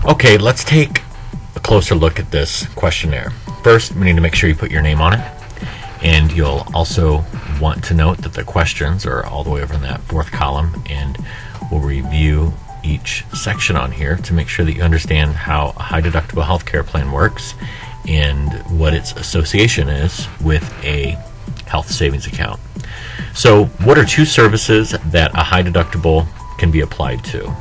Okay, let's take a closer look at this questionnaire. First, we need to make sure you put your name on it, and you'll also want to note that the questions are all the way over in that fourth column, and we'll review each section on here to make sure that you understand how a high deductible healthcare plan works and what its association is with a health savings account. So, what are two services that a high deductible can be applied to?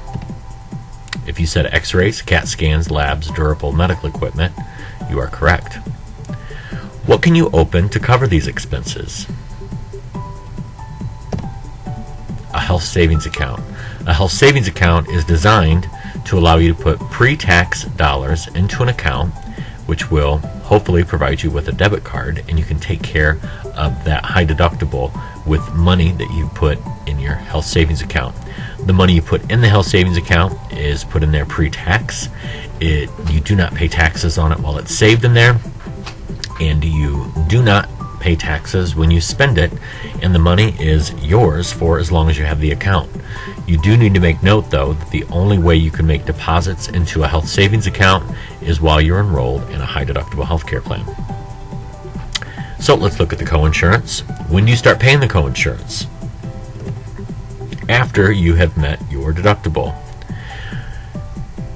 If you said x-rays, CAT scans, labs, durable medical equipment, you are correct. What can you open to cover these expenses? A health savings account. A health savings account is designed to allow you to put pre-tax dollars into an account, which will hopefully provide you with a debit card, and you can take care of that high deductible with money that you put in your health savings account. The money you put in the health savings account is put in there pre-tax. You do not pay taxes on it while it's saved in there, and you do not pay taxes when you spend it, and the money is yours for as long as you have the account. You do need to make note, though, that the only way you can make deposits into a health savings account is while you're enrolled in a high deductible healthcare plan. So let's look at the coinsurance. When do you start paying the coinsurance? After you have met your deductible.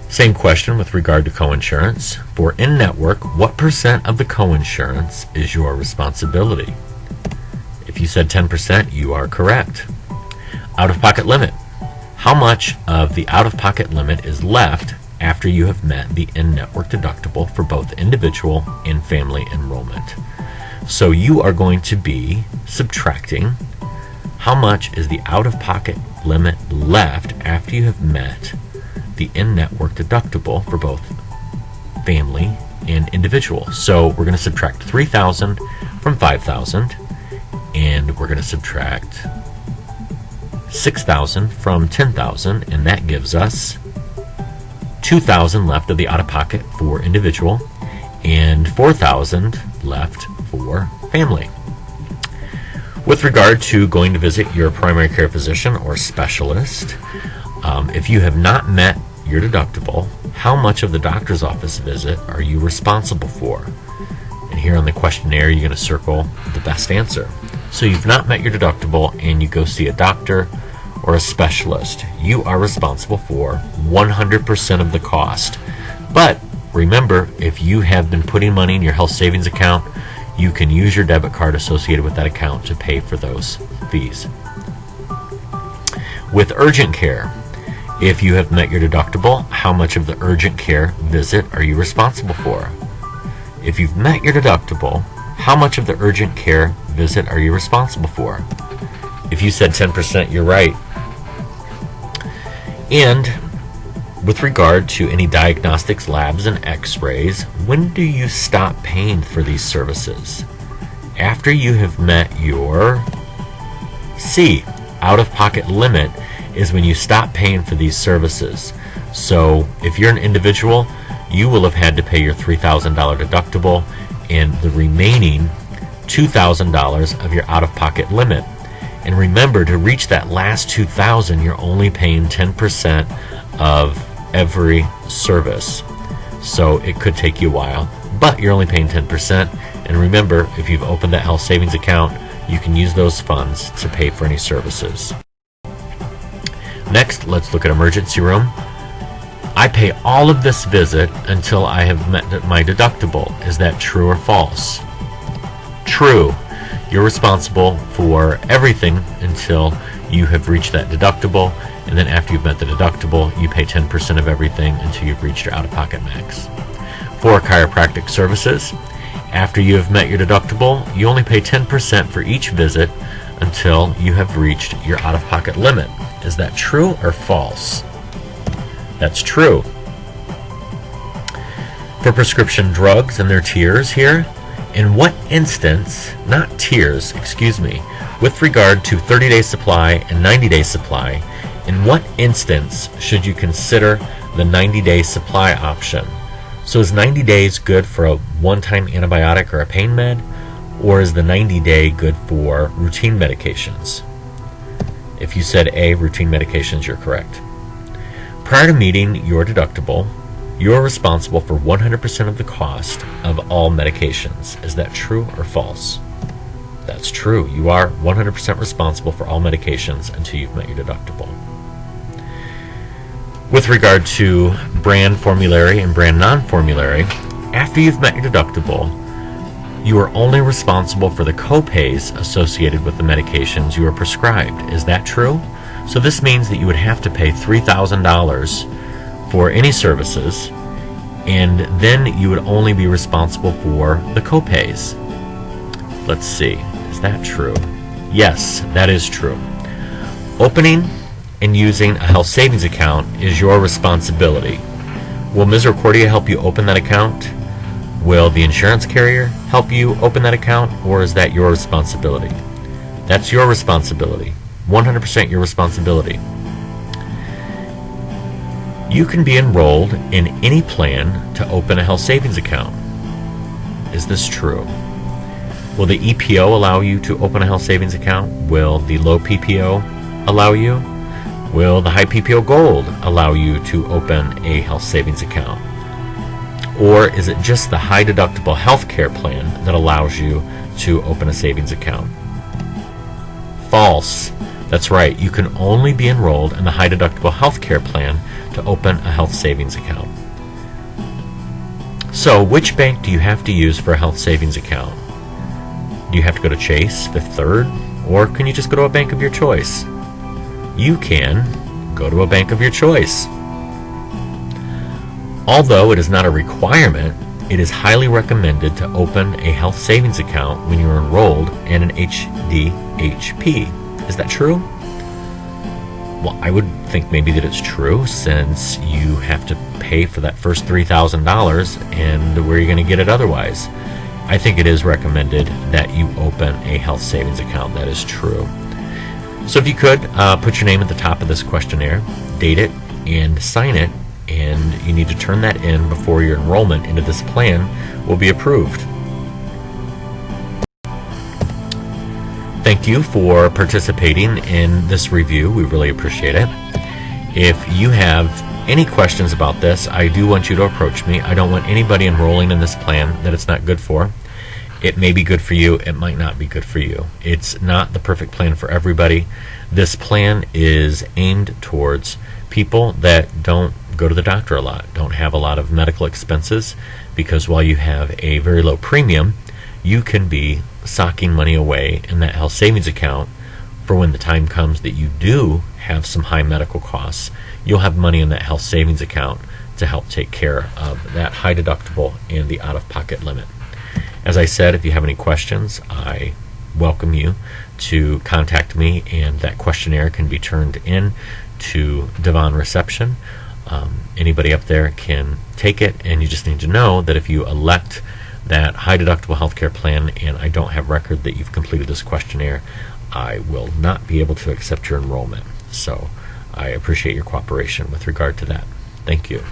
Same question with regard to coinsurance. For in-network, what percent of the coinsurance is your responsibility? If you said 10%, you are correct. Out-of-pocket limit. How much of the out-of-pocket limit is left after you have met the in-network deductible for both individual and family enrollment? So you are going to be subtracting how much is the out-of-pocket limit left after you have met the in-network deductible for both family and individual. So we're going to subtract $3,000 from $5,000, and we're going to subtract $6,000 from $10,000, and that gives us $2,000 left of the out-of-pocket for individual and $4,000 left for family. With regard to going to visit your primary care physician or specialist, if you have not met your deductible, how much of the doctor's office visit are you responsible for? And here on the questionnaire, you're going to circle the best answer. So you've not met your deductible and you go see a doctor or a specialist. You are responsible for 100% of the cost. But remember, if you have been putting money in your health savings account, you can use your debit card associated with that account to pay for those fees. With urgent care, if you have met your deductible, how much of the urgent care visit are you responsible for? If you've met your deductible, how much of the urgent care visit are you responsible for? If you said 10%, you're right. And with regard to any diagnostics, labs, and x-rays, when do you stop paying for these services? After you have met your C, out-of-pocket limit, is when you stop paying for these services. So if you're an individual, you will have had to pay your $3,000 deductible and the remaining $2,000 of your out-of-pocket limit. And remember, to reach that last $2,000, you're only paying 10% of every service. So it could take you a while, but you're only paying 10%. And remember, if you've opened that health savings account, you can use those funds to pay for any services. Next, let's look at emergency room. I pay all of this visit until I have met my deductible. Is that true or false? True. You're responsible for everything until you have reached that deductible, and then after you've met the deductible, you pay 10% of everything until you've reached your out-of-pocket max. For chiropractic services, after you have met your deductible, you only pay 10% for each visit until you have reached your out-of-pocket limit. Is that true or false? That's true. For prescription drugs and their tiers here, in what instance, not tiers, excuse me, with regard to 30-day supply and 90-day supply, in what instance should you consider the 90-day supply option? So is 90 days good for a one-time antibiotic or a pain med, or is the 90-day good for routine medications? If you said A, routine medications, you're correct. Prior to meeting your deductible, You're responsible for 100% of the cost of all medications. Is that true or false? That's true. You are 100% responsible for all medications until you've met your deductible. With regard to brand formulary and brand non-formulary, after you've met your deductible, you are only responsible for the copays associated with the medications you are prescribed. Is that true? So this means that you would have to pay $3,000 for any services, and then you would only be responsible for the copays. Let's see, is that true? Yes, that is true. Opening and using a health savings account is your responsibility. Will Misericordia help you open that account? Will the insurance carrier help you open that account, or is that your responsibility? That's your responsibility. 100% your responsibility. You can be enrolled in any plan to open a health savings account. Is this true? Will the EPO allow you to open a health savings account? Will the low PPO allow you? Will the high PPO Gold allow you to open a health savings account? Or is it just the high deductible health care plan that allows you to open a savings account? False. That's right. You can only be enrolled in the high deductible health care plan to open a health savings account. So, which bank do you have to use for a health savings account? Do you have to go to Chase, Fifth Third, or can you just go to a bank of your choice? You can go to a bank of your choice. Although it is not a requirement, it is highly recommended to open a health savings account when you're enrolled in an HDHP. Is that true? Well, I would think maybe that it's true, since you have to pay for that first $3,000, and where are you going to get it otherwise? I think it is recommended that you open a health savings account. That is true. So if you could, put your name at the top of this questionnaire, date it, and sign it, and you need to turn that in before your enrollment into this plan will be approved. Thank you for participating in this review. We really appreciate it. If you have any questions about this, I do want you to approach me. I don't want anybody enrolling in this plan that it's not good for. It may be good for you, it might not be good for you. It's not the perfect plan for everybody. This plan is aimed towards people that don't go to the doctor a lot, don't have a lot of medical expenses, because while you have a very low premium, you can be socking money away in that health savings account for when the time comes that you do have some high medical costs. You'll have money in that health savings account to help take care of that high deductible and the out-of-pocket limit. As I said, if you have any questions, I welcome you to contact me, and that questionnaire can be turned in to Devon Reception. Anybody up there can take it, and you just need to know that if you elect that high deductible healthcare plan and I don't have record that you've completed this questionnaire, I will not be able to accept your enrollment. So I appreciate your cooperation with regard to that. Thank you.